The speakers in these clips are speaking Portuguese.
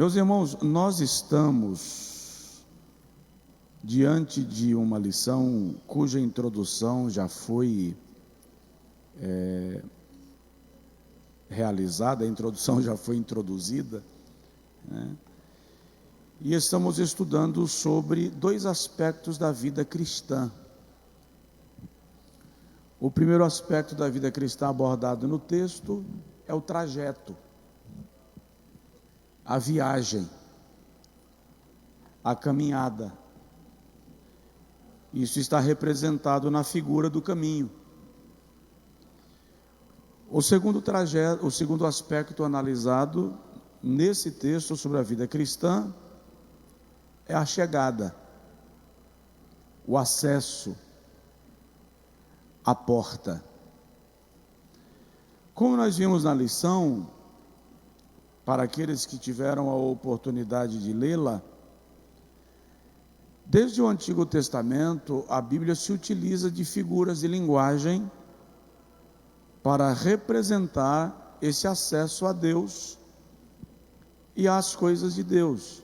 Meus irmãos, nós estamos diante de uma lição cuja introdução já foi realizada, a introdução já foi introduzida, né? E estamos estudando sobre dois aspectos da vida cristã. O primeiro aspecto da vida cristã abordado no texto é o trajeto, a viagem, a caminhada. Isso está representado na figura do caminho. O segundo aspecto analisado nesse texto sobre a vida cristã é a chegada, o acesso, a porta. Como nós vimos na lição, para aqueles que tiveram a oportunidade de lê-la, desde o Antigo Testamento, a Bíblia se utiliza de figuras de linguagem para representar esse acesso a Deus e às coisas de Deus.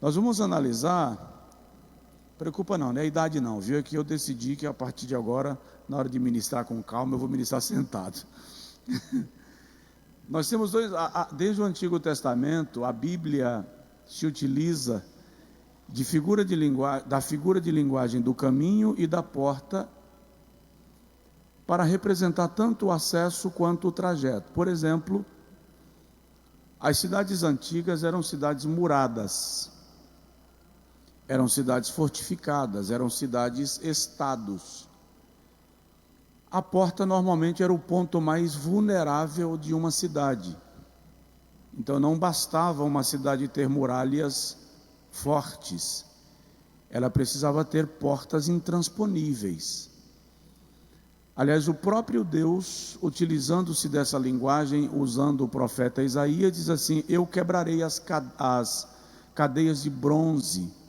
Nós vamos analisar, preocupa não, né? A idade não, viu? É que eu decidi que a partir de agora, na hora de ministrar com calma, eu vou ministrar sentado. Nós temos desde o Antigo Testamento, a Bíblia se utiliza da figura de linguagem do caminho e da porta para representar tanto o acesso quanto o trajeto. Por exemplo, as cidades antigas eram cidades muradas, eram cidades fortificadas, eram cidades-estados. A porta normalmente era o ponto mais vulnerável de uma cidade. Então não bastava uma cidade ter muralhas fortes, ela precisava ter portas intransponíveis. Aliás, o próprio Deus, utilizando-se dessa linguagem, usando o profeta Isaías, diz assim: eu quebrarei as cadeias de bronze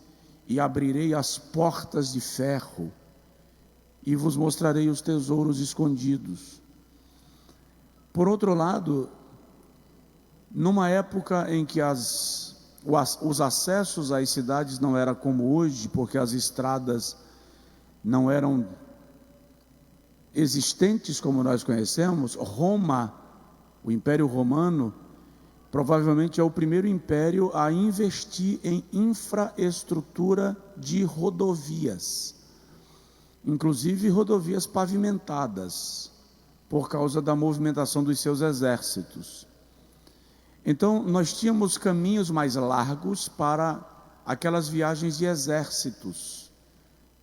e abrirei as portas de ferro e vos mostrarei os tesouros escondidos. Por outro lado, numa época em que os acessos às cidades não eram como hoje, porque as estradas não eram existentes como nós conhecemos, Roma, o Império Romano, provavelmente é o primeiro império a investir em infraestrutura de rodovias, inclusive rodovias pavimentadas, por causa da movimentação dos seus exércitos. Então, nós tínhamos caminhos mais largos para aquelas viagens de exércitos,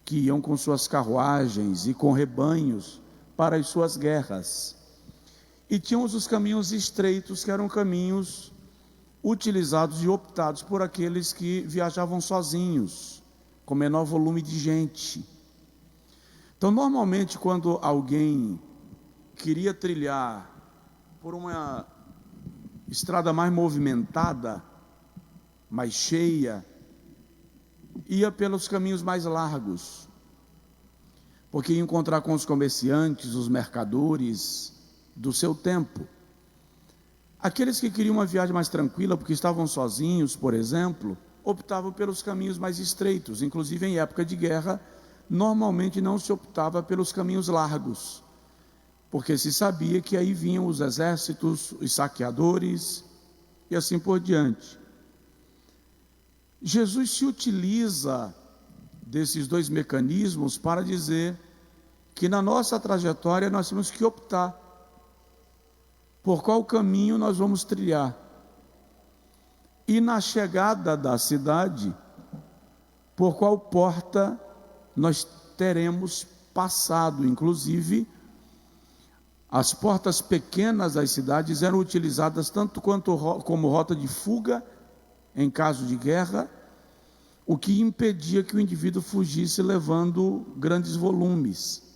que iam com suas carruagens e com rebanhos para as suas guerras. E tínhamos os caminhos estreitos, que eram caminhos utilizados e optados por aqueles que viajavam sozinhos, com menor volume de gente. Então, normalmente, quando alguém queria trilhar por uma estrada mais movimentada, mais cheia, ia pelos caminhos mais largos, porque ia encontrar com os comerciantes, os mercadores do seu tempo. Aqueles que queriam uma viagem mais tranquila, porque estavam sozinhos, por exemplo, optavam pelos caminhos mais estreitos. Inclusive em época de guerra, normalmente não se optava pelos caminhos largos, porque se sabia que aí vinham os exércitos, os saqueadores e assim por diante. Jesus se utiliza desses dois mecanismos para dizer que na nossa trajetória nós temos que optar por qual caminho nós vamos trilhar. E na chegada da cidade, por qual porta nós teremos passado. Inclusive, as portas pequenas das cidades eram utilizadas tanto como rota de fuga em caso de guerra, o que impedia que o indivíduo fugisse levando grandes volumes.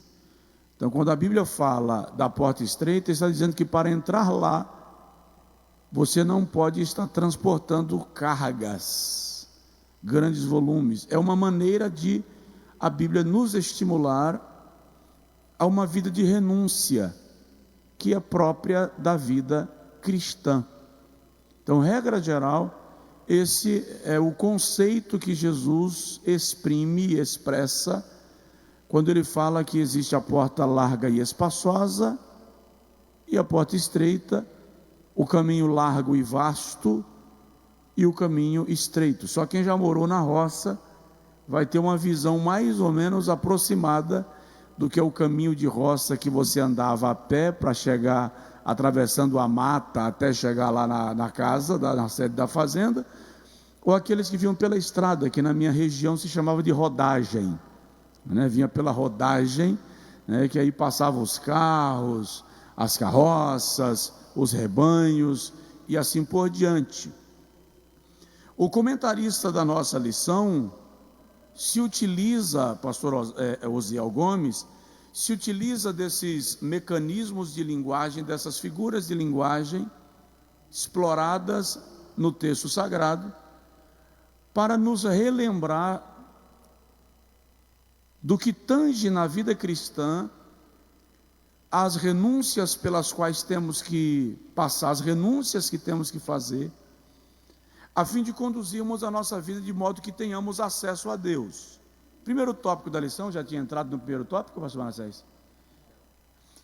Então, quando a Bíblia fala da porta estreita, está dizendo que para entrar lá, você não pode estar transportando cargas, grandes volumes. É uma maneira de a Bíblia nos estimular a uma vida de renúncia, que é própria da vida cristã. Então, regra geral, esse é o conceito que Jesus exprime e expressa quando ele fala que existe a porta larga e espaçosa e a porta estreita, o caminho largo e vasto e o caminho estreito. Só quem já morou na roça vai ter uma visão mais ou menos aproximada do que é o caminho de roça que você andava a pé para chegar atravessando a mata até chegar lá na casa, na sede da fazenda, ou aqueles que vinham pela estrada, que na minha região se chamava de rodagem, né? Vinha pela rodagem, né? Que aí passavam os carros, as carroças, os rebanhos e assim por diante. O comentarista da nossa lição se utiliza, pastor Osiel Gomes, se utiliza desses mecanismos de linguagem, dessas figuras de linguagem exploradas no texto sagrado, para nos relembrar do que tange na vida cristã as renúncias pelas quais temos que passar, as renúncias que temos que fazer, a fim de conduzirmos a nossa vida de modo que tenhamos acesso a Deus. Primeiro tópico da lição, já tinha entrado no primeiro tópico, pastor Manassés?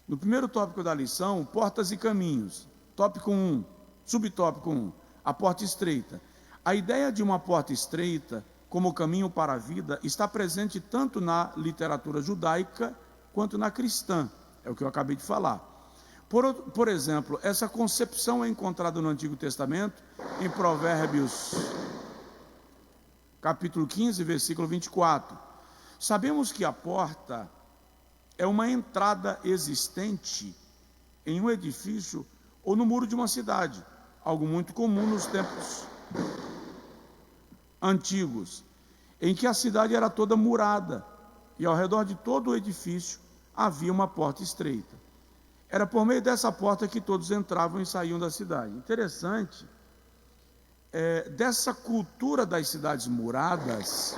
No primeiro tópico da lição, portas e caminhos. Tópico 1, subtópico 1, a porta estreita. A ideia de uma porta estreita, como caminho para a vida, está presente tanto na literatura judaica, quanto na cristã. É o que eu acabei de falar. Por exemplo, essa concepção é encontrada no Antigo Testamento, em Provérbios, capítulo 15, versículo 24. Sabemos que a porta é uma entrada existente em um edifício ou no muro de uma cidade, algo muito comum nos tempos antigos, em que a cidade era toda murada e ao redor de todo o edifício havia uma porta estreita. Era por meio dessa porta que todos entravam e saíam da cidade. Interessante, dessa cultura das cidades muradas,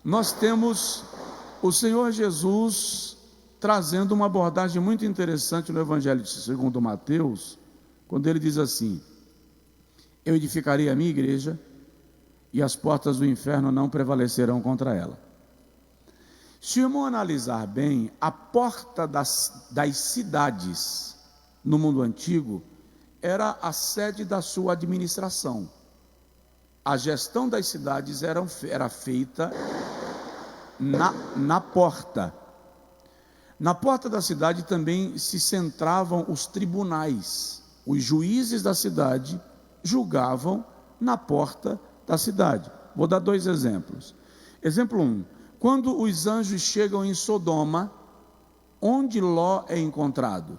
nós temos o Senhor Jesus trazendo uma abordagem muito interessante no Evangelho segundo Mateus, quando ele diz assim: eu edificarei a minha igreja e as portas do inferno não prevalecerão contra ela. Se o irmão analisar bem, a porta das cidades no mundo antigo era a sede da sua administração. A gestão das cidades era feita na porta. Na porta da cidade também se centravam os tribunais. Os juízes da cidade julgavam na porta da cidade. Vou dar 2 exemplos. Exemplo 1. Quando os anjos chegam em Sodoma, onde Ló é encontrado?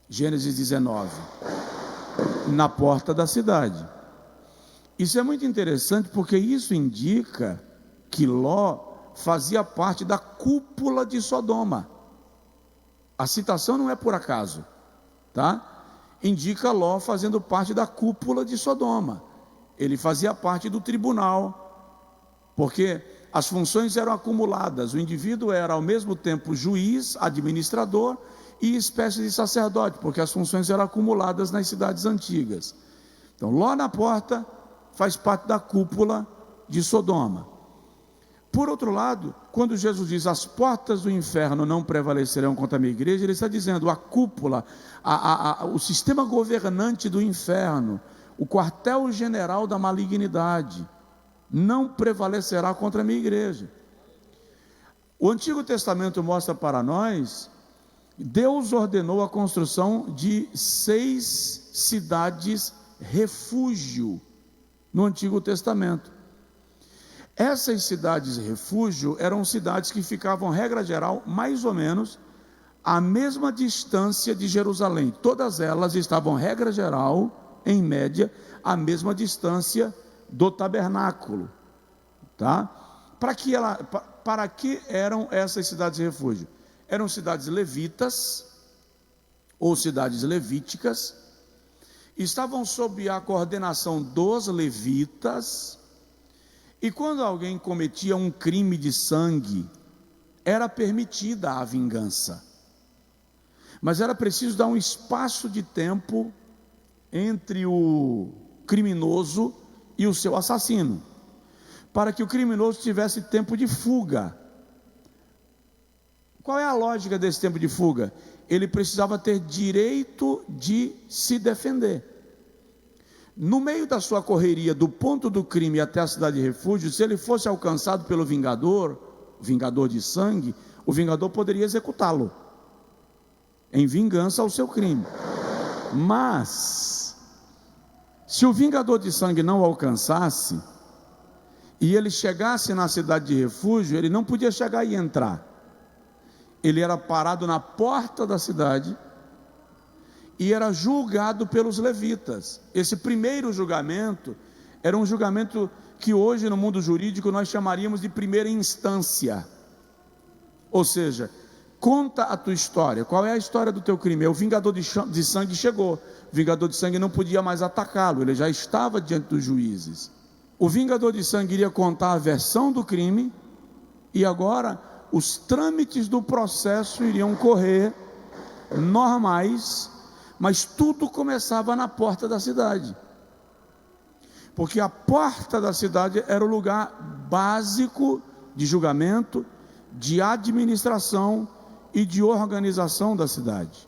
Gênesis 19. Na porta da cidade. Isso é muito interessante porque isso indica que Ló fazia parte da cúpula de Sodoma. A citação não é por acaso, tá? Indica Ló fazendo parte da cúpula de Sodoma. Ele fazia parte do tribunal, porque as funções eram acumuladas. O indivíduo era ao mesmo tempo juiz, administrador e espécie de sacerdote, porque as funções eram acumuladas nas cidades antigas. Então, Ló na porta faz parte da cúpula de Sodoma. Por outro lado, quando Jesus diz as portas do inferno não prevalecerão contra a minha igreja, ele está dizendo a cúpula, o sistema governante do inferno, o quartel-general da malignidade, não prevalecerá contra a minha igreja. O Antigo Testamento mostra para nós, Deus ordenou a construção de 6 cidades refúgio no Antigo Testamento. Essas cidades refúgio eram cidades que ficavam, regra geral, mais ou menos à mesma distância de Jerusalém. Todas elas estavam, regra geral, em média, à mesma distância do tabernáculo, tá? Para que eram essas cidades refúgio? Eram cidades levitas, ou cidades levíticas, estavam sob a coordenação dos levitas, e quando alguém cometia um crime de sangue, era permitida a vingança, mas era preciso dar um espaço de tempo entre o criminoso e o seu assassino, para que o criminoso tivesse tempo de fuga. Qual é a lógica desse tempo de fuga? Ele precisava ter direito de se defender. No meio da sua correria, do ponto do crime até a cidade de refúgio, se ele fosse alcançado pelo vingador de sangue, o vingador poderia executá-lo, em vingança ao seu crime. Mas, se o vingador de sangue não o alcançasse, e ele chegasse na cidade de refúgio, ele não podia chegar e entrar. Ele era parado na porta da cidade e era julgado pelos levitas. Esse primeiro julgamento era um julgamento que hoje no mundo jurídico nós chamaríamos de primeira instância. Ou seja, conta a tua história. Qual é a história do teu crime? O vingador de sangue chegou. O vingador de sangue não podia mais atacá-lo, ele já estava diante dos juízes. O vingador de sangue iria contar a versão do crime, e agora os trâmites do processo iriam correr normais, mas tudo começava na porta da cidade, porque a porta da cidade era o lugar básico de julgamento, de administração e de organização da cidade.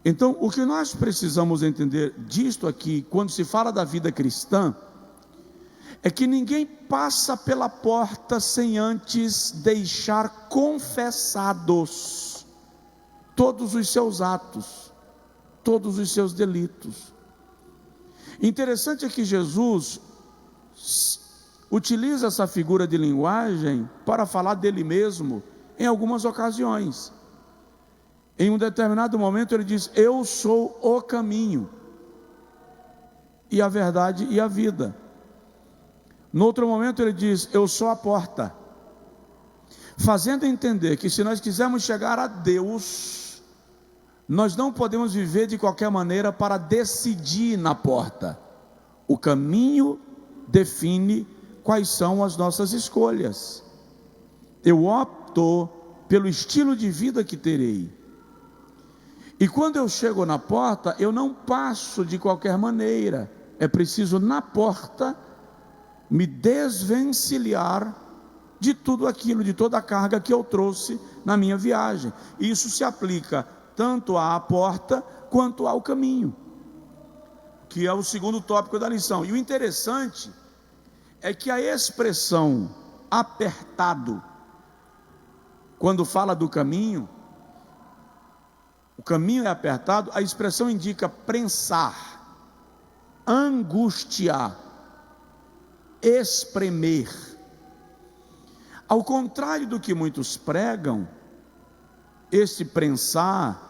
Então, o que nós precisamos entender disto aqui, quando se fala da vida cristã, é que ninguém passa pela porta sem antes deixar confessados todos os seus atos, todos os seus delitos. Interessante é que Jesus utiliza essa figura de linguagem para falar dele mesmo em algumas ocasiões. Em um determinado momento ele diz: eu sou o caminho, e a verdade e a vida. No outro momento ele diz: eu sou a porta, fazendo entender que se nós quisermos chegar a Deus, nós não podemos viver de qualquer maneira para decidir na porta. O caminho define quais são as nossas escolhas. Eu opto pelo estilo de vida que terei. E quando eu chego na porta, eu não passo de qualquer maneira. É preciso na porta me desvencilhar de tudo aquilo, de toda a carga que eu trouxe na minha viagem. E isso se aplica tanto à porta quanto ao caminho, que é o segundo tópico da lição. E o interessante é que a expressão apertado, quando fala do caminho, o caminho é apertado, a expressão indica prensar, angustiar, espremer. Ao contrário do que muitos pregam, este prensar,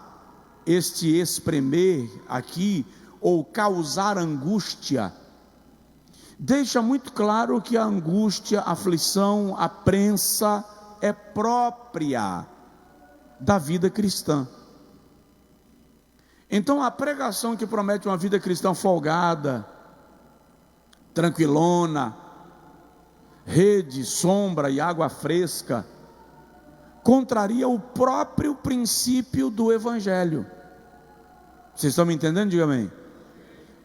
este espremer aqui, ou causar angústia, deixa muito claro que a angústia, a aflição, a prensa é própria da vida cristã. Então a pregação que promete uma vida cristã folgada, tranquilona, rede, sombra e água fresca, contraria o próprio princípio do Evangelho. Vocês estão me entendendo? Diga amém.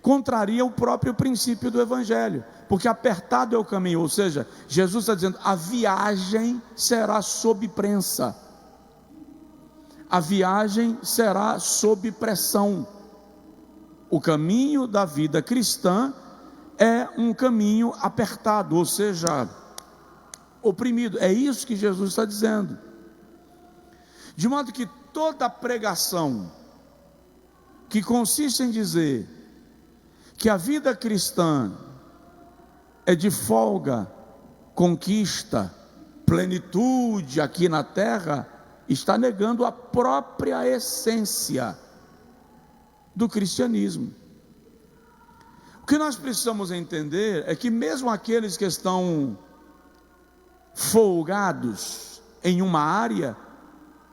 Contraria o próprio princípio do Evangelho, porque apertado é o caminho, ou seja, Jesus está dizendo, a viagem será sob prensa, a viagem será sob pressão. O caminho da vida cristã é um caminho apertado, ou seja, oprimido. É isso que Jesus está dizendo. De modo que toda pregação que consiste em dizer que a vida cristã é de folga, conquista, plenitude aqui na terra, está negando a própria essência do cristianismo. O que nós precisamos entender é que mesmo aqueles que estão folgados em uma área,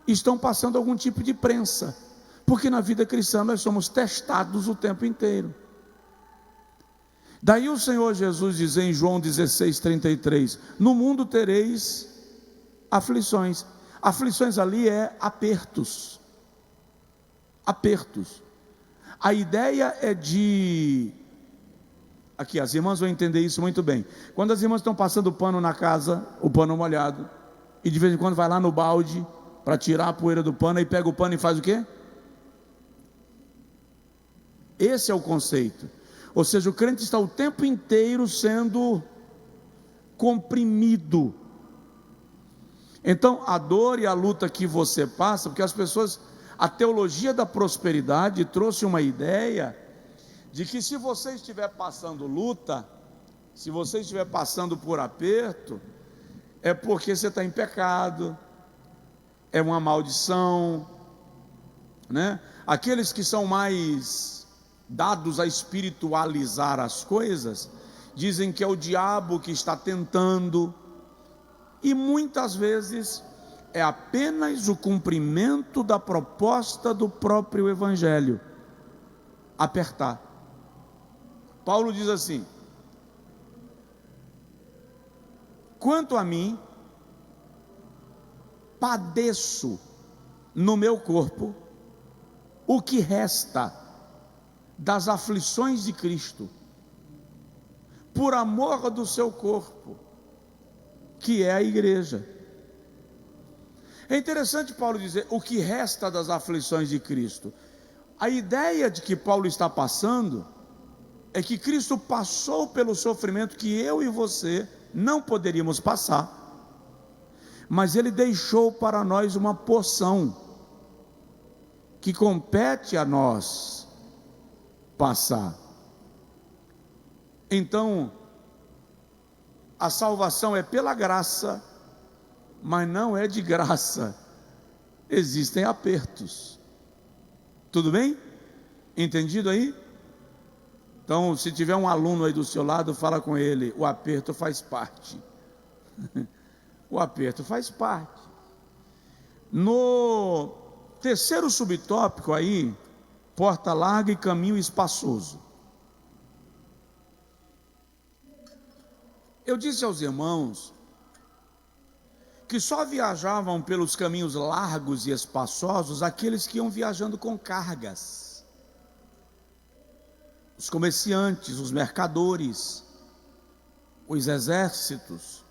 estão passando algum tipo de prensa. Porque na vida cristã nós somos testados o tempo inteiro. Daí o Senhor Jesus diz em João 16:33, no mundo tereis aflições. Aflições ali é apertos. Apertos. A ideia é de... Aqui, as irmãs vão entender isso muito bem. Quando as irmãs estão passando pano na casa, o pano molhado, e de vez em quando vai lá no balde para tirar a poeira do pano, e pega o pano e faz o quê? Esse é o conceito. Ou seja, o crente está o tempo inteiro sendo comprimido. Então, a dor e a luta que você passa, porque as pessoas, a teologia da prosperidade trouxe uma ideia de que se você estiver passando luta, se você estiver passando por aperto, é porque você está em pecado, é uma maldição, né? Aqueles que são mais dados a espiritualizar as coisas, dizem que é o diabo que está tentando, e muitas vezes é apenas o cumprimento da proposta do próprio Evangelho, apertar. Paulo diz assim: quanto a mim, padeço no meu corpo o que resta das aflições de Cristo, por amor do seu corpo, que é a igreja. É interessante Paulo dizer o que resta das aflições de Cristo. A ideia de que Paulo está passando é que Cristo passou pelo sofrimento que eu e você não poderíamos passar, mas ele deixou para nós uma porção que compete a nós passar. Então, a salvação é pela graça, mas não é de graça. Existem apertos. Tudo bem? Entendido aí? Então, se tiver um aluno aí do seu lado, fala com ele: o aperto faz parte. O aperto faz parte. No terceiro subtópico aí, porta larga e caminho espaçoso. Eu disse aos irmãos que só viajavam pelos caminhos largos e espaçosos aqueles que iam viajando com cargas. Os comerciantes, os mercadores, os exércitos.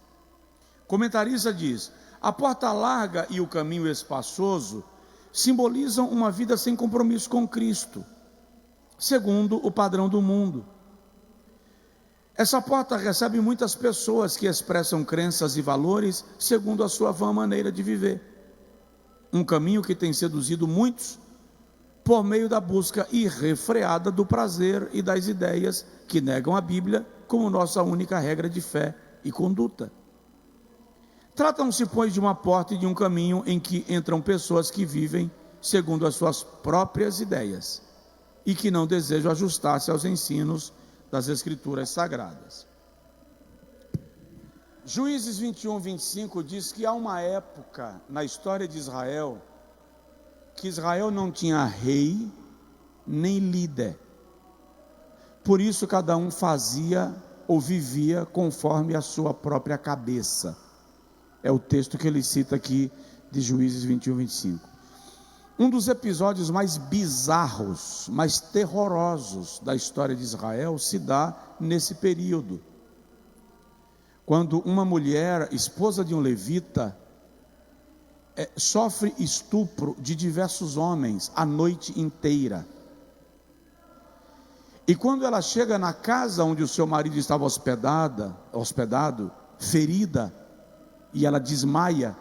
O comentarista diz: a porta larga e o caminho espaçoso simbolizam uma vida sem compromisso com Cristo, segundo o padrão do mundo. Essa porta recebe muitas pessoas que expressam crenças e valores segundo a sua vã maneira de viver. Um caminho que tem seduzido muitos por meio da busca irrefreada do prazer e das ideias que negam a Bíblia como nossa única regra de fé e conduta. Tratam-se, pois, de uma porta e de um caminho em que entram pessoas que vivem segundo as suas próprias ideias e que não desejam ajustar-se aos ensinos das Escrituras Sagradas. Juízes 21:25 diz que há uma época na história de Israel que Israel não tinha rei nem líder. Por isso cada um fazia ou vivia conforme a sua própria cabeça. É o texto que ele cita aqui de Juízes 21:25. Um dos episódios mais bizarros, mais terrorosos da história de Israel se dá nesse período, quando uma mulher, esposa de um levita, sofre estupro de diversos homens a noite inteira. E quando ela chega na casa onde o seu marido estava hospedado, ferida, e ela desmaia,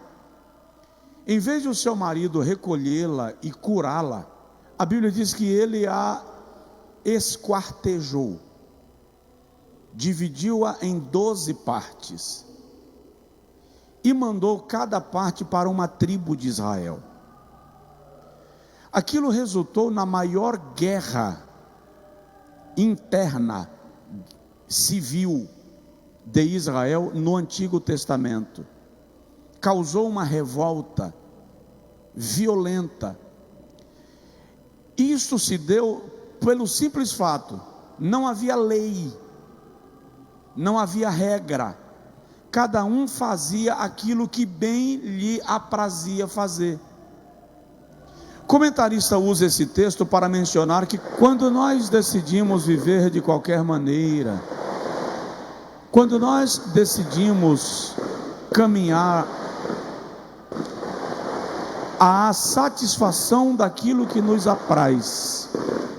em vez de o seu marido recolhê-la e curá-la, a Bíblia diz que ele a esquartejou, dividiu-a em 12 partes e mandou cada parte para uma tribo de Israel. Aquilo resultou na maior guerra interna, civil, de Israel no Antigo Testamento. Causou uma revolta violenta. Isso se deu pelo simples fato: não havia lei, não havia regra, cada um fazia aquilo que bem lhe aprazia fazer. O comentarista usa esse texto para mencionar que quando nós decidimos viver de qualquer maneira, quando nós decidimos caminhar à satisfação daquilo que nos apraz,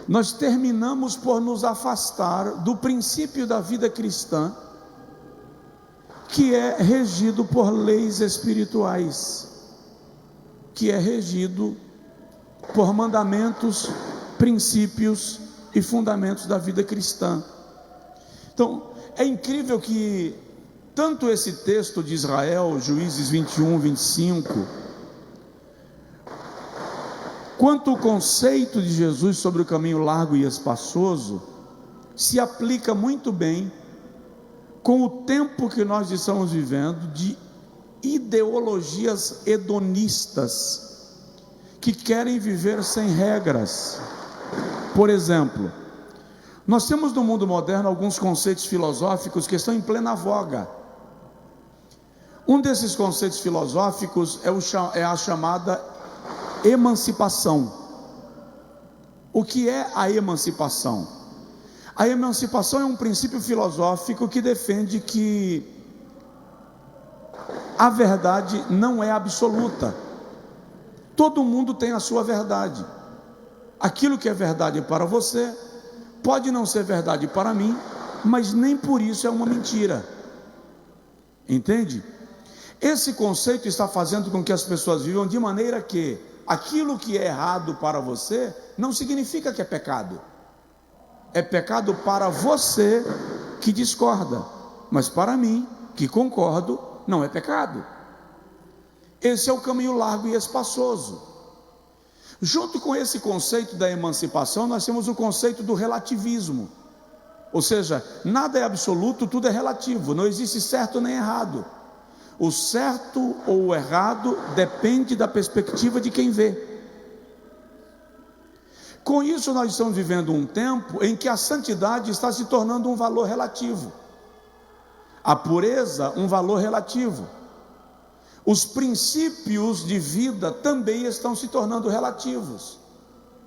nós terminamos por nos afastar do princípio da vida cristã, que é regido por leis espirituais, que é regido por mandamentos, princípios e fundamentos da vida cristã. Então, é incrível que tanto esse texto de Israel, Juízes 21, 25, quanto o conceito de Jesus sobre o caminho largo e espaçoso, se aplica muito bem com o tempo que nós estamos vivendo de ideologias hedonistas, que querem viver sem regras. Por exemplo, nós temos no mundo moderno alguns conceitos filosóficos que estão em plena voga. Um desses conceitos filosóficos é a chamada emancipação. O que é a emancipação? A emancipação é um princípio filosófico que defende que a verdade não é absoluta. Todo mundo tem a sua verdade. Aquilo que é verdade para você pode não ser verdade para mim, mas nem por isso é uma mentira. Entende? Esse conceito está fazendo com que as pessoas vivam de maneira que aquilo que é errado para você não significa que é pecado. É pecado para você que discorda, mas para mim, que concordo, não é pecado. Esse é o caminho largo e espaçoso. Junto com esse conceito da emancipação, nós temos o conceito do relativismo. Ou seja, nada é absoluto, tudo é relativo, não existe certo nem errado. O certo ou o errado depende da perspectiva de quem vê. Com isso, nós estamos vivendo um tempo em que a santidade está se tornando um valor relativo, a pureza um valor relativo. Os princípios de vida também estão se tornando relativos,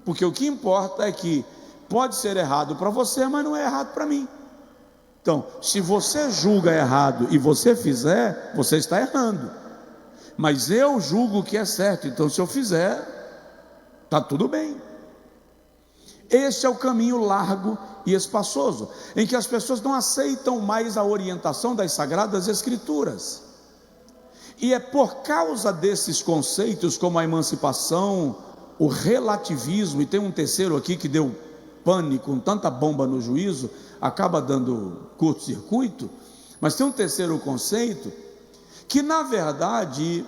porque o que importa é que pode ser errado para você, mas não é errado para mim. Então, se você julga errado e você fizer, você está errando, mas eu julgo que é certo, então se eu fizer, está tudo bem. Esse é o caminho largo e espaçoso, em que as pessoas não aceitam mais a orientação das Sagradas Escrituras. E é por causa desses conceitos, como a emancipação, o relativismo, e tem um terceiro aqui que deu pane com tanta bomba no juízo, acaba dando curto-circuito, mas tem um terceiro conceito, que na verdade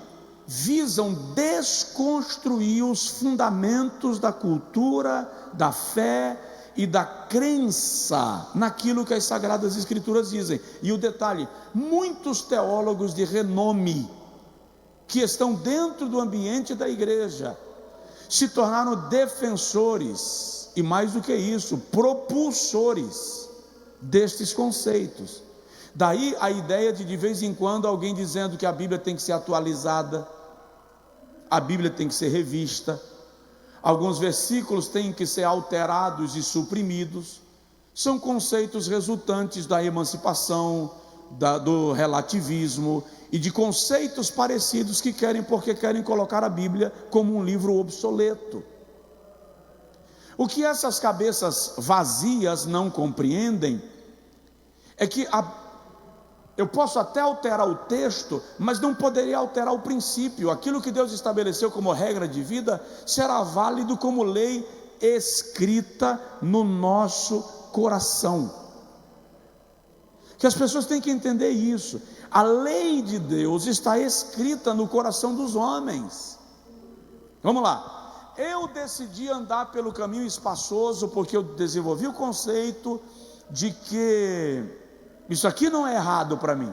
visam desconstruir os fundamentos da cultura, da fé e da crença naquilo que as Sagradas Escrituras dizem. E o detalhe, muitos teólogos de renome que estão dentro do ambiente da igreja se tornaram defensores e, mais do que isso, propulsores destes conceitos. Daí a ideia de vez em quando alguém dizendo que a Bíblia tem que ser atualizada, a Bíblia tem que ser revista, alguns versículos têm que ser alterados e suprimidos. São conceitos resultantes da emancipação, do relativismo e de conceitos parecidos que porque querem colocar a Bíblia como um livro obsoleto. O que essas cabeças vazias não compreendem é que eu posso até alterar o texto, mas não poderia alterar o princípio. Aquilo que Deus estabeleceu como regra de vida será válido como lei escrita no nosso coração. Que as pessoas têm que entender isso. A lei de Deus está escrita no coração dos homens. Vamos lá. Eu decidi andar pelo caminho espaçoso porque eu desenvolvi o conceito de que isso aqui não é errado para mim,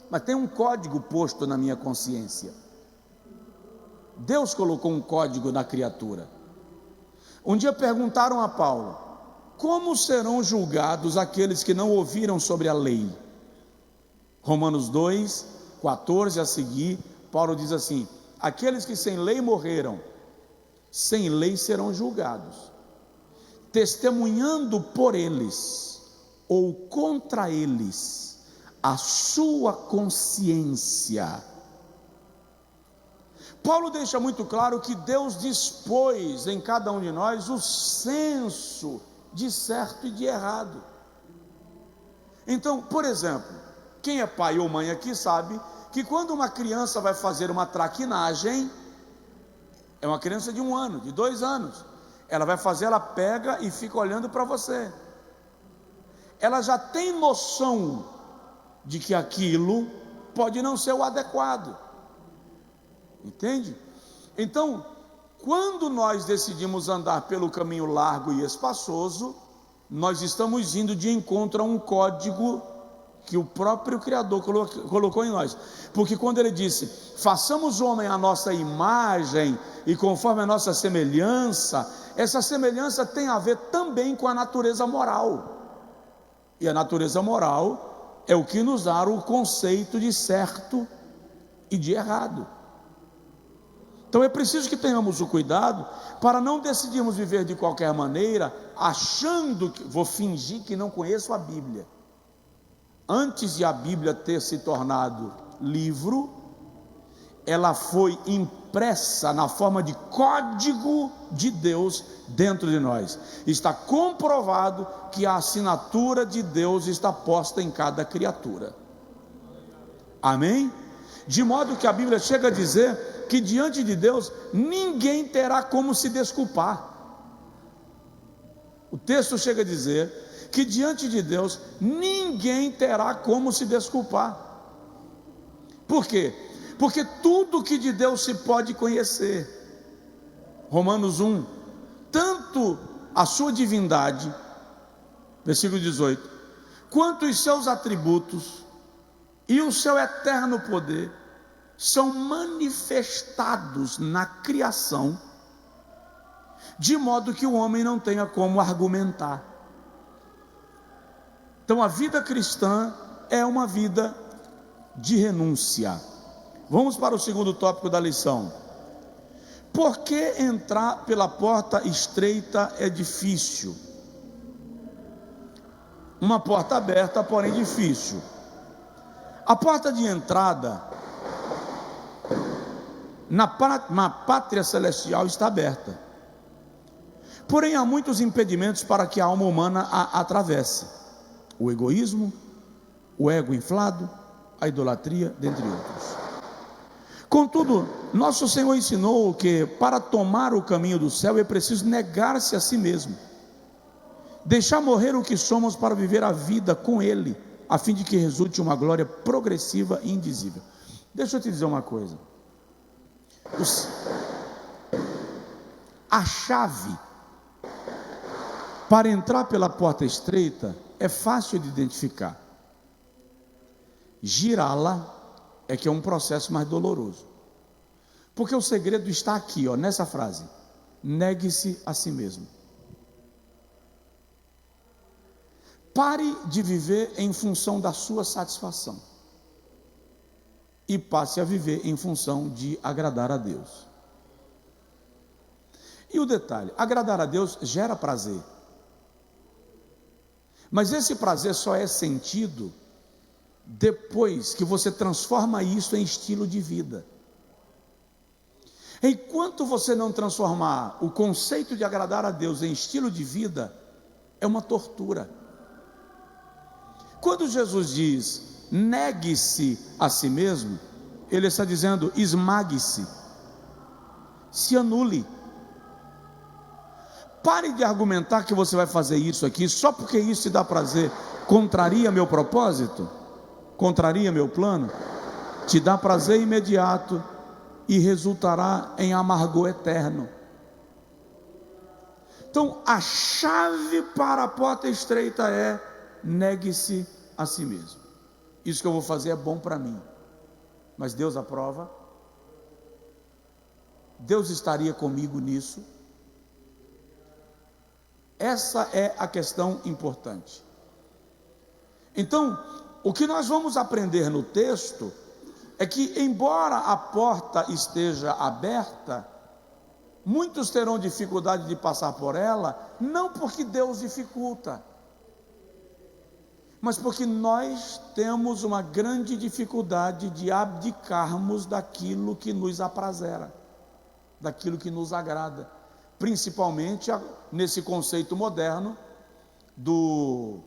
mas tem um código posto na minha consciência. Deus colocou um código na criatura. Um dia perguntaram a Paulo: como serão julgados aqueles que não ouviram sobre a lei? Romanos 2, 14 a seguir, Paulo diz assim: aqueles que sem lei morreram, sem lei serão julgados, testemunhando por eles ou contra eles a sua consciência. Paulo deixa muito claro que Deus dispôs em cada um de nós o senso de certo e de errado. Então, por exemplo, quem é pai ou mãe aqui sabe que quando uma criança vai fazer uma traquinagem, é uma criança de 1 ano, de 2 anos, ela vai fazer, ela pega e fica olhando para você. Ela já tem noção de que aquilo pode não ser o adequado, entende? Então, quando nós decidimos andar pelo caminho largo e espaçoso, nós estamos indo de encontro a um código que o próprio Criador colocou em nós, porque quando ele disse: façamos o homem à nossa imagem e conforme a nossa semelhança, essa semelhança tem a ver também com a natureza moral, e a natureza moral é o que nos dá o conceito de certo e de errado. Então é preciso que tenhamos o cuidado para não decidirmos viver de qualquer maneira, achando que vou fingir que não conheço a Bíblia. Antes de a Bíblia ter se tornado livro, ela foi impressa na forma de código de Deus dentro de nós. Está comprovado que a assinatura de Deus está posta em cada criatura. Amém? De modo que a Bíblia chega a dizer que diante de Deus ninguém terá como se desculpar. O texto chega a dizer que diante de Deus ninguém terá como se desculpar. Por quê? Porque tudo que de Deus se pode conhecer. Romanos 1, tanto a sua divindade, versículo 18, quanto os seus atributos e o seu eterno poder são manifestados na criação, de modo que o homem não tenha como argumentar. Então a vida cristã é uma vida de renúncia. Vamos para o segundo tópico da lição. Por que entrar pela porta estreita é difícil? Uma porta aberta, porém difícil. A porta de entrada na pátria celestial está aberta, porém há muitos impedimentos para que a alma humana a atravesse: o egoísmo, o ego inflado, a idolatria, dentre outros. Contudo, nosso Senhor ensinou que para tomar o caminho do céu é preciso negar-se a si mesmo, deixar morrer o que somos para viver a vida com Ele, a fim de que resulte uma glória progressiva e indizível. Deixa eu te dizer uma coisa. A chave para entrar pela porta estreita é fácil de identificar. Girá-la é que é um processo mais doloroso, porque o segredo está aqui, nessa frase: negue-se a si mesmo. Pare de viver em função da sua satisfação e passe a viver em função de agradar a Deus. E o detalhe: agradar a Deus gera prazer, mas esse prazer só é sentido depois que você transforma isso em estilo de vida. Enquanto você não transformar o conceito de agradar a Deus em estilo de vida, é uma tortura. Quando Jesus diz negue-se a si mesmo, Ele está dizendo esmague-se, se anule. Pare de argumentar que você vai fazer isso aqui só porque isso te dá prazer. Contraria meu propósito? Contraria meu plano? Te dá prazer imediato e resultará em amargor eterno. Então a chave para a porta estreita é: negue-se a si mesmo. Isso que eu vou fazer é bom para mim, mas Deus aprova? Deus estaria comigo nisso? Essa é a questão importante. Então, o que nós vamos aprender no texto é que, embora a porta esteja aberta, muitos terão dificuldade de passar por ela, não porque Deus dificulta, mas porque nós temos uma grande dificuldade de abdicarmos daquilo que nos aprazera, daquilo que nos agrada, principalmente nesse conceito moderno do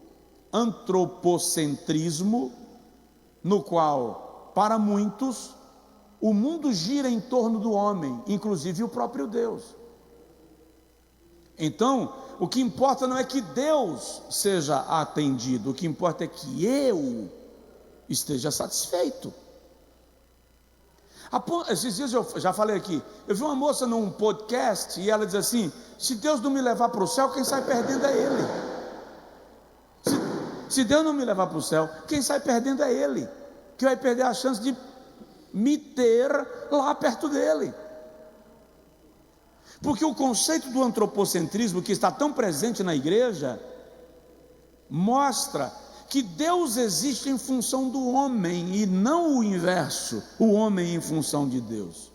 antropocentrismo, no qual, para muitos, o mundo gira em torno do homem, inclusive o próprio Deus. Então, o que importa não é que Deus seja atendido, o que importa é que eu esteja satisfeito. Esses dias eu já falei aqui, eu vi uma moça num podcast e ela diz assim: se Deus não me levar para o céu, quem sai perdendo é Ele. Se Deus não me levar para o céu, quem sai perdendo é Ele, que vai perder a chance de me ter lá perto dele. Porque o conceito do antropocentrismo, que está tão presente na igreja, mostra que Deus existe em função do homem e não o inverso, o homem em função de Deus.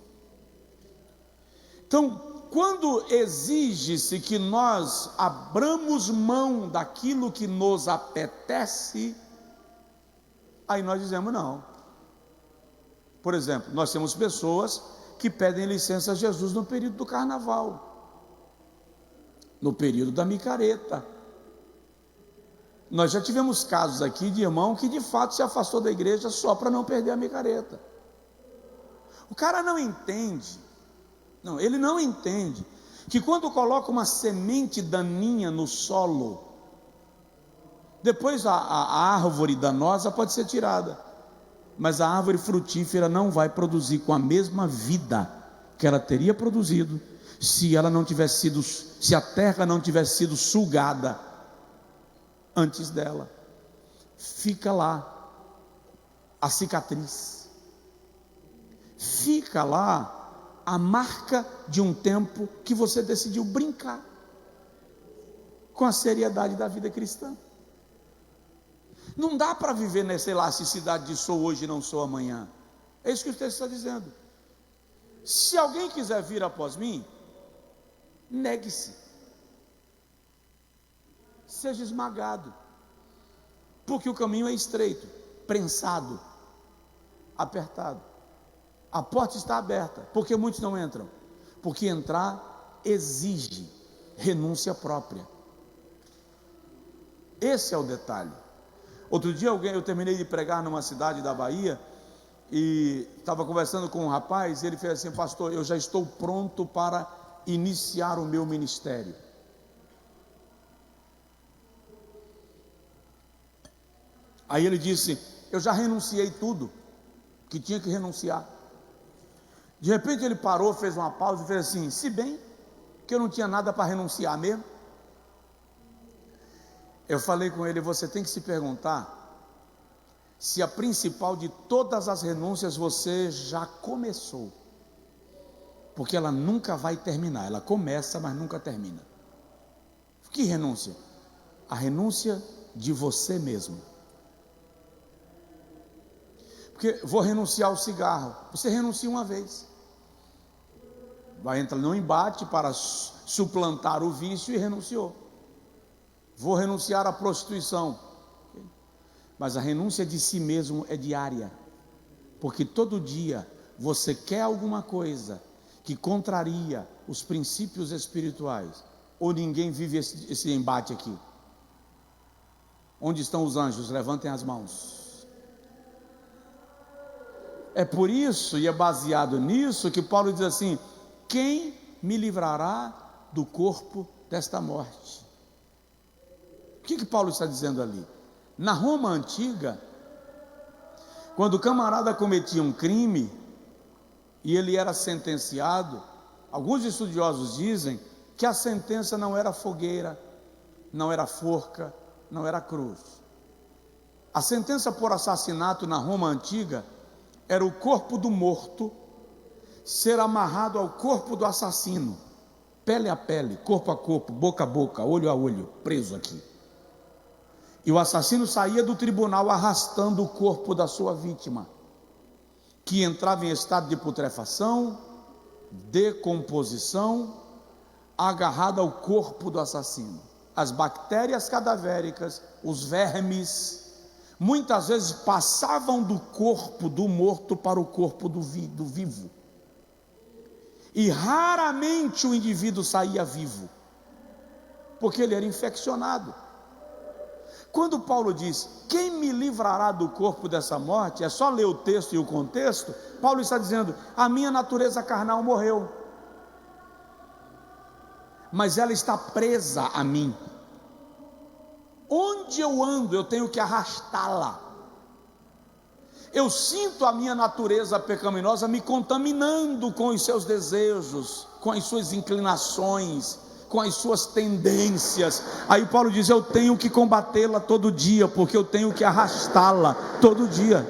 Então, quando exige-se que nós abramos mão daquilo que nos apetece, aí nós dizemos não. Por exemplo, nós temos pessoas que pedem licença a Jesus no período do carnaval, no período da micareta. Nós já tivemos casos aqui de irmão que de fato se afastou da igreja só para não perder a micareta. O cara não entende, ele não entende que quando coloca uma semente daninha no solo, depois a árvore danosa pode ser tirada, mas a árvore frutífera não vai produzir com a mesma vida que ela teria produzido se ela não tivesse sido, se a terra não tivesse sido sugada antes dela. Fica lá a cicatriz, fica lá a marca de um tempo que você decidiu brincar com a seriedade da vida cristã. Não dá para viver nessa elasticidade de sou hoje e não sou amanhã. É isso que o texto está dizendo. Se alguém quiser vir após mim, negue-se, seja esmagado, porque o caminho é estreito, prensado, apertado. A porta está aberta, porque muitos não entram, porque entrar exige renúncia própria. Esse é o detalhe. Outro dia eu terminei de pregar numa cidade da Bahia e estava conversando com um rapaz, e ele fez assim: pastor, eu já estou pronto para iniciar o meu ministério. Aí ele disse: eu já renunciei tudo que tinha que renunciar. De repente ele parou, fez uma pausa e fez assim: se bem que eu não tinha nada para renunciar mesmo. Eu falei com ele: você tem que se perguntar se a principal de todas as renúncias você já começou, porque ela nunca vai terminar. Ela começa, mas nunca termina. Que renúncia? A renúncia de você mesmo. Porque vou renunciar ao cigarro. Você renuncia uma vez, vai entrar no embate para suplantar o vício e renunciou. Vou renunciar à prostituição, mas a renúncia de si mesmo é diária, porque todo dia você quer alguma coisa que contraria os princípios espirituais. Ou ninguém vive esse embate aqui? Onde estão os anjos? Levantem as mãos. É por isso, e é baseado nisso, que Paulo diz assim: quem me livrará do corpo desta morte? O que Paulo está dizendo ali? Na Roma antiga, quando o camarada cometia um crime e ele era sentenciado, alguns estudiosos dizem que a sentença não era fogueira, não era forca, não era cruz. A sentença por assassinato na Roma antiga era o corpo do morto ser amarrado ao corpo do assassino, pele a pele, corpo a corpo, boca a boca, olho a olho, preso aqui. E o assassino saía do tribunal arrastando o corpo da sua vítima, que entrava em estado de putrefação, decomposição, agarrado ao corpo do assassino. As bactérias cadavéricas, os vermes, muitas vezes passavam do corpo do morto para o corpo do vivo. E raramente o indivíduo saía vivo, porque ele era infeccionado. Quando Paulo diz, quem me livrará do corpo dessa morte? É só ler o texto e o contexto. Paulo está dizendo, a minha natureza carnal morreu, mas ela está presa a mim. Onde eu ando, eu tenho que arrastá-la. Eu sinto a minha natureza pecaminosa me contaminando com os seus desejos, com as suas inclinações, com as suas tendências. Aí Paulo diz, eu tenho que combatê-la todo dia, porque eu tenho que arrastá-la todo dia.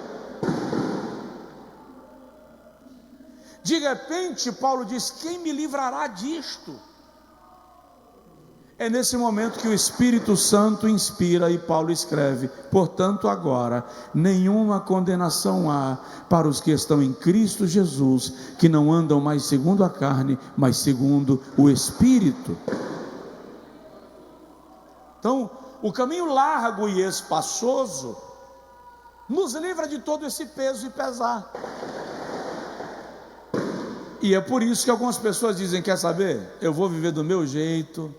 De repente Paulo diz, quem me livrará disto? É nesse momento que o Espírito Santo inspira e Paulo escreve, portanto agora, nenhuma condenação há para os que estão em Cristo Jesus, que não andam mais segundo a carne, mas segundo o Espírito. Então, o caminho largo e espaçoso nos livra de todo esse peso e pesar. E é por isso que algumas pessoas dizem, quer saber? Eu vou viver do meu jeito,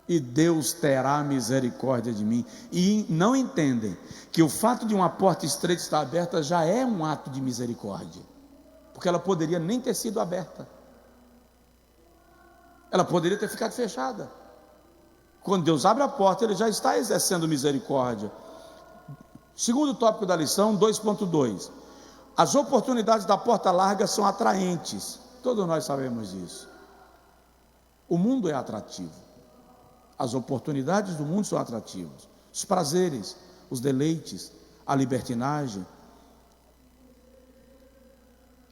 e Deus terá misericórdia de mim, e não entendem que o fato de uma porta estreita estar aberta já é um ato de misericórdia, porque ela poderia nem ter sido aberta, ela poderia ter ficado fechada. Quando Deus abre a porta, Ele já está exercendo misericórdia. Segundo tópico da lição, 2.2, as oportunidades da porta larga são atraentes, todos nós sabemos disso. O mundo é atrativo. As oportunidades do mundo são atrativas, os prazeres, os deleites, a libertinagem.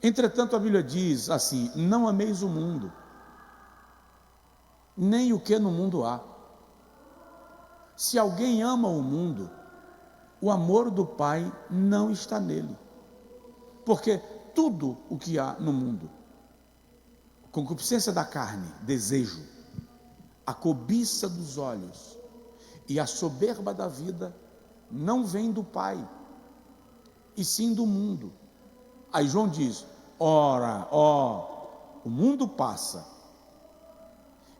Entretanto, a Bíblia diz assim, não ameis o mundo, nem o que no mundo há. Se alguém ama o mundo, o amor do Pai não está nele, porque tudo o que há no mundo, concupiscência da carne, desejo, a cobiça dos olhos e a soberba da vida não vem do Pai, e sim do mundo. Aí João diz, ora, o mundo passa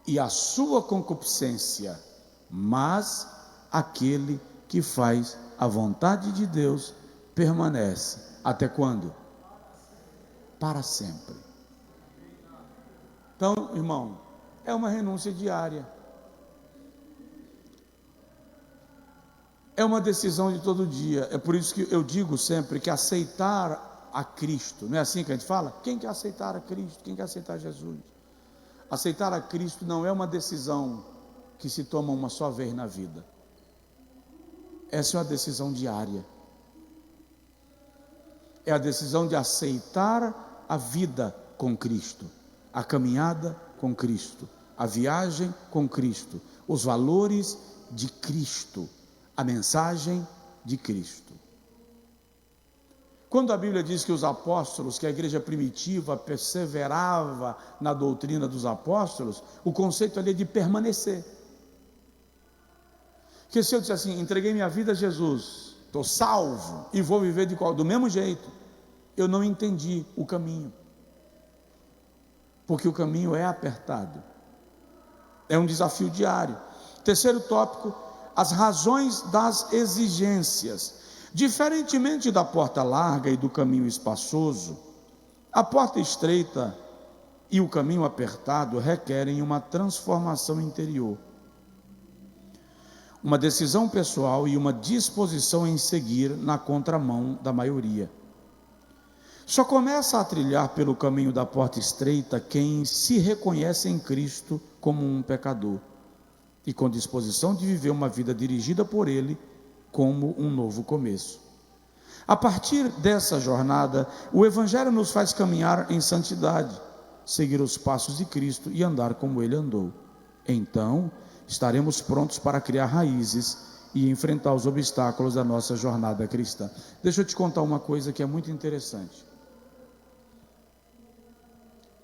e a sua concupiscência, mas aquele que faz a vontade de Deus permanece. Até quando? Para sempre. Então, irmão, é uma renúncia diária, é uma decisão de todo dia. É por isso que eu digo sempre que aceitar a Cristo, não é assim que a gente fala? Quem quer aceitar a Cristo? Quem quer aceitar Jesus? Aceitar a Cristo não é uma decisão que se toma uma só vez na vida, essa é uma decisão diária, é a decisão de aceitar a vida com Cristo, a caminhada com Cristo, a viagem com Cristo, os valores de Cristo, a mensagem de Cristo. Quando a Bíblia diz que os apóstolos, que a igreja primitiva perseverava na doutrina dos apóstolos, o conceito ali é de permanecer. Porque se eu disser assim, entreguei minha vida a Jesus, estou salvo e vou viver do mesmo jeito, eu não entendi o caminho, porque o caminho é apertado, é um desafio diário. Terceiro tópico, as razões das exigências. Diferentemente da porta larga e do caminho espaçoso, a porta estreita e o caminho apertado requerem uma transformação interior, uma decisão pessoal e uma disposição em seguir na contramão da maioria. Só começa a trilhar pelo caminho da porta estreita quem se reconhece em Cristo como um pecador e com disposição de viver uma vida dirigida por Ele como um novo começo. A partir dessa jornada, o Evangelho nos faz caminhar em santidade, seguir os passos de Cristo e andar como Ele andou. Então, estaremos prontos para criar raízes e enfrentar os obstáculos da nossa jornada cristã. Deixa eu te contar uma coisa que é muito interessante.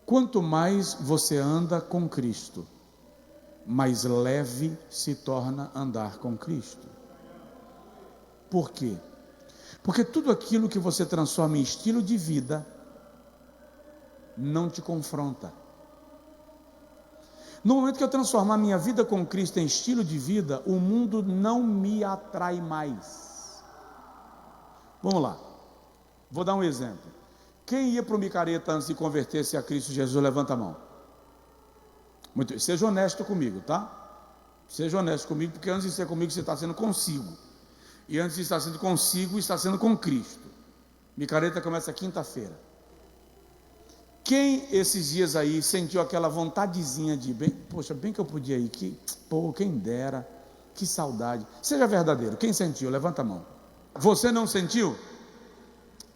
Quanto mais você anda com Cristo, mais leve se torna andar com Cristo. Por quê? Porque tudo aquilo que você transforma em estilo de vida não te confronta. No momento que eu transformar minha vida com Cristo em estilo de vida, o mundo não me atrai mais. Vamos lá, vou dar um exemplo. Quem ia para o micareta antes de converter-se a Cristo Jesus, levanta a mão. Muito, seja honesto comigo, tá? Seja honesto comigo, porque antes de ser comigo, você está sendo consigo. E antes de estar sendo consigo, está sendo com Cristo. Micareta começa quinta-feira. Quem esses dias aí sentiu aquela vontadezinha de, poxa, bem que eu podia ir, quem dera, que saudade. Seja verdadeiro, quem sentiu? Levanta a mão. Você não sentiu?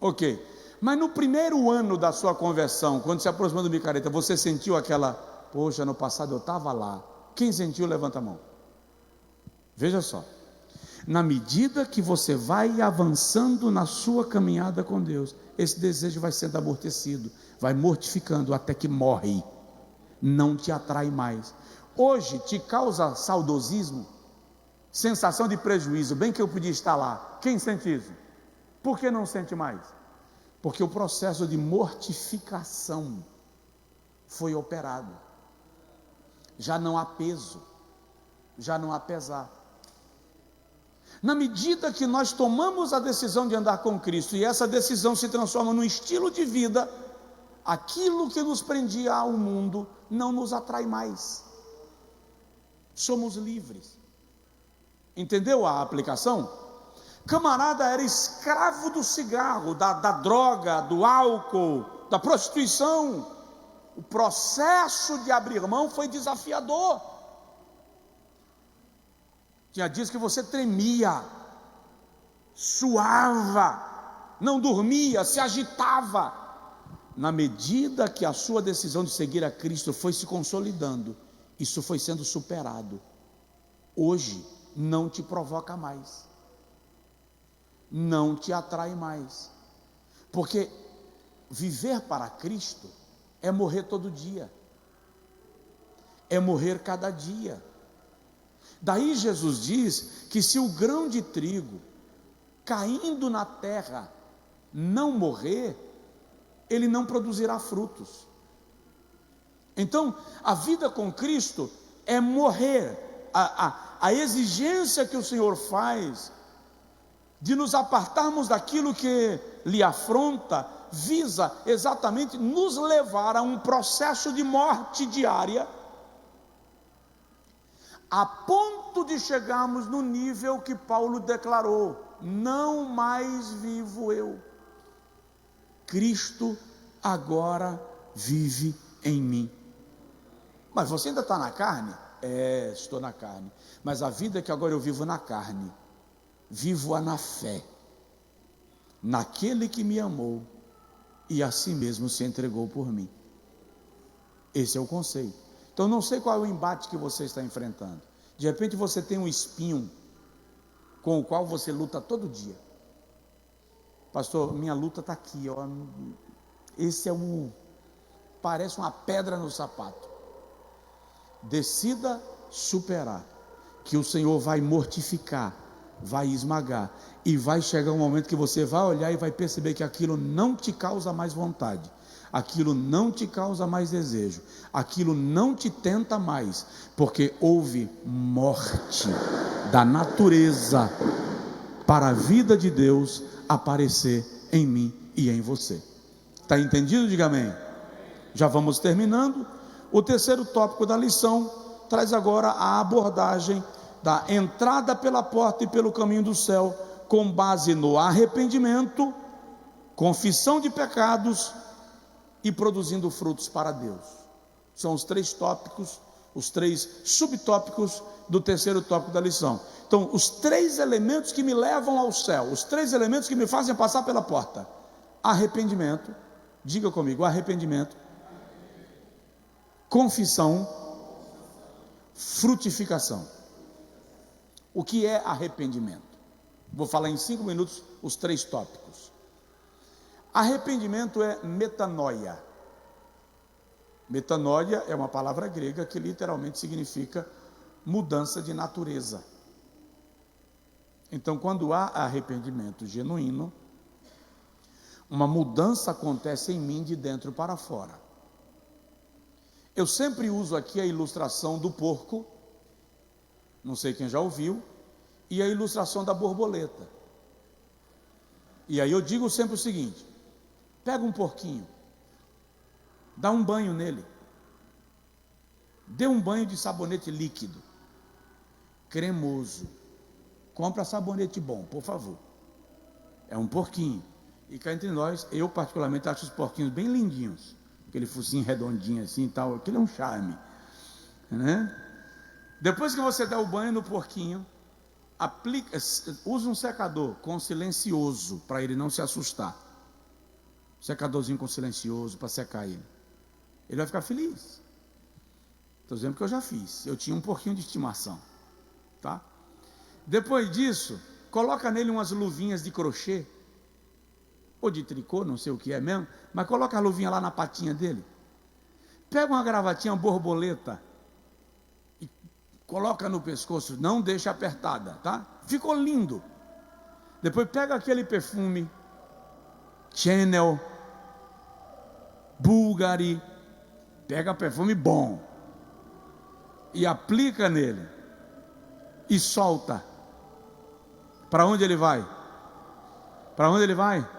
Ok. Mas no primeiro ano da sua conversão, quando se aproximou do micareta, você sentiu aquela, poxa, no passado eu estava lá. Quem sentiu? Levanta a mão. Veja só. Na medida que você vai avançando na sua caminhada com Deus, esse desejo vai sendo amortecido, vai mortificando até que morre, não te atrai mais. Hoje te causa saudosismo, sensação de prejuízo, bem que eu podia estar lá. Quem sente isso? Por que não sente mais? Porque o processo de mortificação foi operado. Já não há peso, já não há pesar. Na medida que nós tomamos a decisão de andar com Cristo, e essa decisão se transforma num estilo de vida, aquilo que nos prendia ao mundo não nos atrai mais. Somos livres. Entendeu a aplicação? Camarada era escravo do cigarro, da droga, do álcool, da prostituição. O processo de abrir mão foi desafiador. Tinha dias que você tremia, suava, não dormia, se agitava. Na medida que a sua decisão de seguir a Cristo foi se consolidando, isso foi sendo superado. Hoje não te provoca mais, não te atrai mais, porque viver para Cristo é morrer todo dia, é morrer cada dia. Daí Jesus diz que se o grão de trigo caindo na terra não morrer, ele não produzirá frutos. Então, a vida com Cristo é morrer. A exigência que o Senhor faz de nos apartarmos daquilo que lhe afronta, visa exatamente nos levar a um processo de morte diária, a ponto de chegarmos no nível que Paulo declarou: não mais vivo eu, Cristo agora vive em mim. Mas você ainda está na carne? Estou na carne, mas a vida que agora eu vivo na carne, vivo-a na fé, naquele que me amou e a si mesmo se entregou por mim. Esse é o conceito. Então não sei qual é o embate que você está enfrentando. De repente você tem um espinho com o qual você luta todo dia. Pastor, minha luta está aqui, ó. Esse parece uma pedra no sapato. Decida superar, que o Senhor vai mortificar, vai esmagar, e vai chegar um momento que você vai olhar e vai perceber que aquilo não te causa mais vontade, aquilo não te causa mais desejo, aquilo não te tenta mais, porque houve morte da natureza para a vida de Deus aparecer em mim e em você. Está entendido? Diga amém. Já vamos terminando. O terceiro tópico da lição traz agora a abordagem da entrada pela porta e pelo caminho do céu, com base no arrependimento, confissão de pecados e produzindo frutos para Deus. São os três tópicos, os três subtópicos do terceiro tópico da lição. Então, os três elementos que me levam ao céu, os três elementos que me fazem passar pela porta: arrependimento, diga comigo, arrependimento, confissão, frutificação. O que é arrependimento? Vou falar em 5 minutos os 3 tópicos. Arrependimento é metanoia. Metanoia é uma palavra grega que literalmente significa mudança de natureza. Então, quando há arrependimento genuíno, uma mudança acontece em mim de dentro para fora. Eu sempre uso aqui a ilustração do porco, não sei quem já ouviu, e a ilustração da borboleta. E aí eu digo sempre o seguinte: pega um porquinho, dá um banho nele, dê um banho de sabonete líquido, cremoso, compra sabonete bom, por favor. É um porquinho, e cá entre nós, eu particularmente acho os porquinhos bem lindinhos, aquele focinho redondinho assim e tal, aquilo é um charme, né? Depois que você dá o banho no porquinho, usa um secador com silencioso, para ele não se assustar. Secadorzinho com silencioso, para secar ele. Ele vai ficar feliz. Estou dizendo que eu já fiz. Eu tinha um porquinho de estimação, tá? Depois disso, coloca nele umas luvinhas de crochê, ou de tricô, não sei o que é mesmo, mas coloca a luvinha lá na patinha dele. Pega uma gravatinha borboleta e coloca no pescoço, não deixa apertada, tá? Ficou lindo. Depois pega aquele perfume Chanel, Bulgari, pega perfume bom e aplica nele e solta. Para onde ele vai? Para onde ele vai?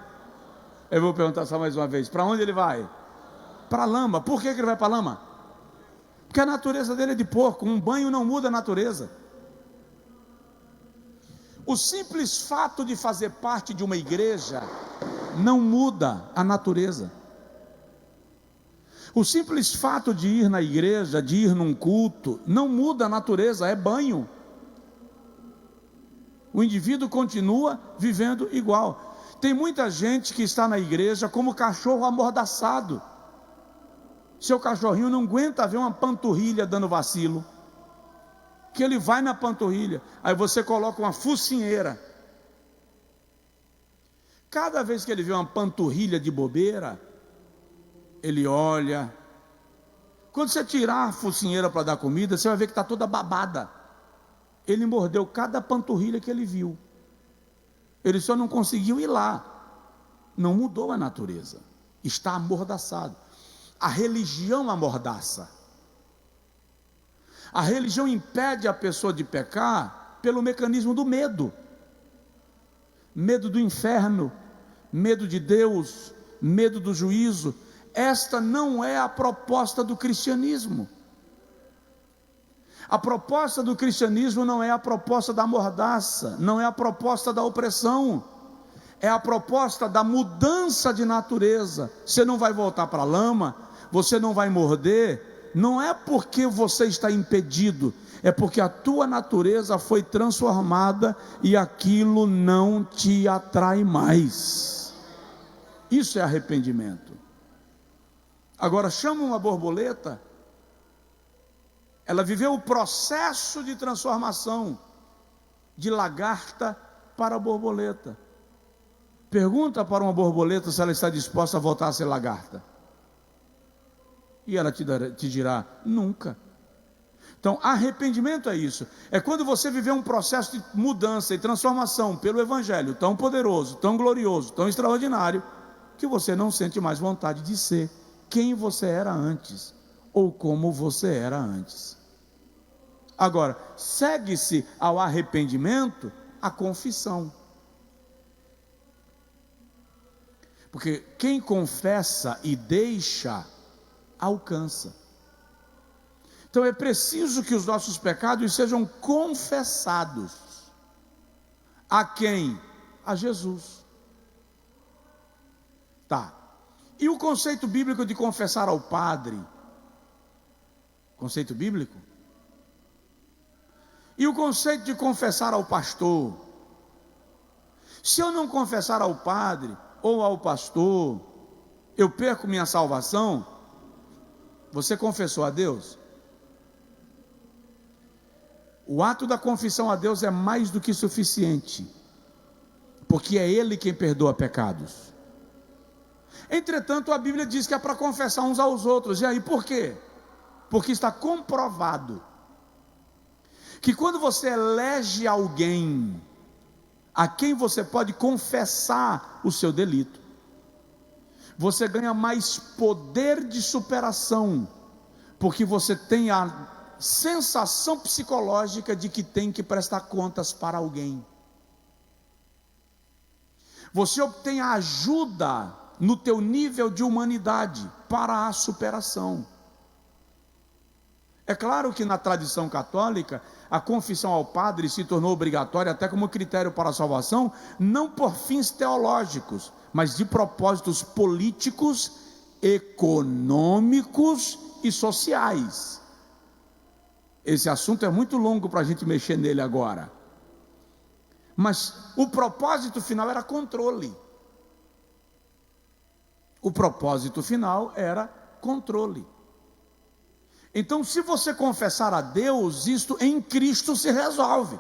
Eu vou perguntar só mais uma vez: para onde ele vai? Para a lama. Por que ele vai para a lama? Porque a natureza dele é de porco. Um banho não muda a natureza. O simples fato de fazer parte de uma igreja não muda a natureza. O simples fato de ir na igreja, de ir num culto, não muda a natureza, é banho. O indivíduo continua vivendo igual. Tem muita gente que está na igreja como cachorro amordaçado. Seu cachorrinho não aguenta ver uma panturrilha dando vacilo, que ele vai na panturrilha, aí você coloca uma focinheira. Cada vez que ele vê uma panturrilha de bobeira, ele olha. Quando você tirar a focinheira para dar comida, você vai ver que está toda babada. Ele mordeu cada panturrilha que ele viu. Ele só não conseguiu ir lá. Não mudou a natureza. Está amordaçado. A religião amordaça. A religião impede a pessoa de pecar pelo mecanismo do medo. Medo do inferno, medo de Deus, medo do juízo. Esta não é a proposta do cristianismo. A proposta do cristianismo não é a proposta da mordaça, não é a proposta da opressão, é a proposta da mudança de natureza. Você não vai voltar para a lama, você não vai morder, não é porque você está impedido, é porque a tua natureza foi transformada e aquilo não te atrai mais. Isso é arrependimento. Agora, chama uma borboleta, ela viveu o processo de transformação de lagarta para borboleta. Pergunta para uma borboleta se ela está disposta a voltar a ser lagarta, e ela te dirá: nunca. Então, arrependimento é isso, é quando você viveu um processo de mudança e transformação pelo Evangelho tão poderoso, tão glorioso, tão extraordinário, que você não sente mais vontade de ser quem você era antes, ou como você era antes. Agora, segue-se ao arrependimento a confissão. Porque quem confessa e deixa, alcança. Então é preciso que os nossos pecados sejam confessados. A quem? A Jesus. Tá. E o conceito bíblico de confessar ao padre? Conceito bíblico? E o conceito de confessar ao pastor? Se eu não confessar ao padre ou ao pastor, eu perco minha salvação? Você confessou a Deus? O ato da confissão a Deus é mais do que suficiente, porque é Ele quem perdoa pecados. Entretanto, a Bíblia diz que é para confessar uns aos outros. E aí, por quê? Porque está comprovado que quando você elege alguém a quem você pode confessar o seu delito, você ganha mais poder de superação, porque você tem a sensação psicológica de que tem que prestar contas para alguém. Você obtém a ajuda no teu nível de humanidade para a superação. É claro que na tradição católica, a confissão ao padre se tornou obrigatória até como critério para a salvação, não por fins teológicos, mas de propósitos políticos, econômicos e sociais. Esse assunto é muito longo para a gente mexer nele agora. Mas o propósito final era controle. O propósito final era controle. Então, se você confessar a Deus, isto em Cristo se resolve.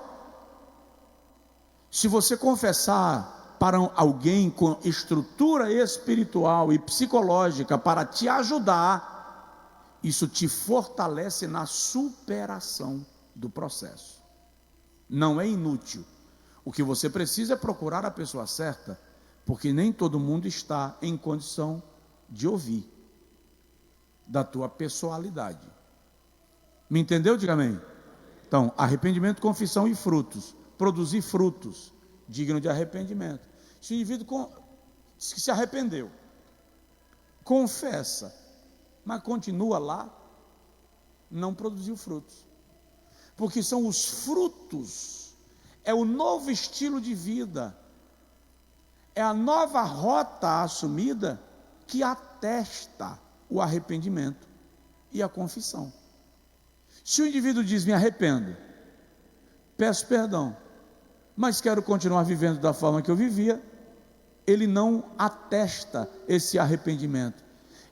Se você confessar para alguém com estrutura espiritual e psicológica para te ajudar, isso te fortalece na superação do processo. Não é inútil. O que você precisa é procurar a pessoa certa, porque nem todo mundo está em condição de ouvir da tua pessoalidade. Me entendeu? Diga amém. Então, arrependimento, confissão e frutos. Produzir frutos dignos de arrependimento. Se o indivíduo diz que se arrependeu, confessa, mas continua lá, não produziu frutos. Porque são os frutos, é o novo estilo de vida, é a nova rota assumida que atesta o arrependimento e a confissão. Se o indivíduo diz, me arrependo, peço perdão, mas quero continuar vivendo da forma que eu vivia, ele não atesta esse arrependimento,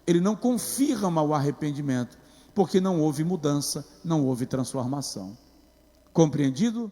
ele não confirma o arrependimento, porque não houve mudança, não houve transformação. Compreendido?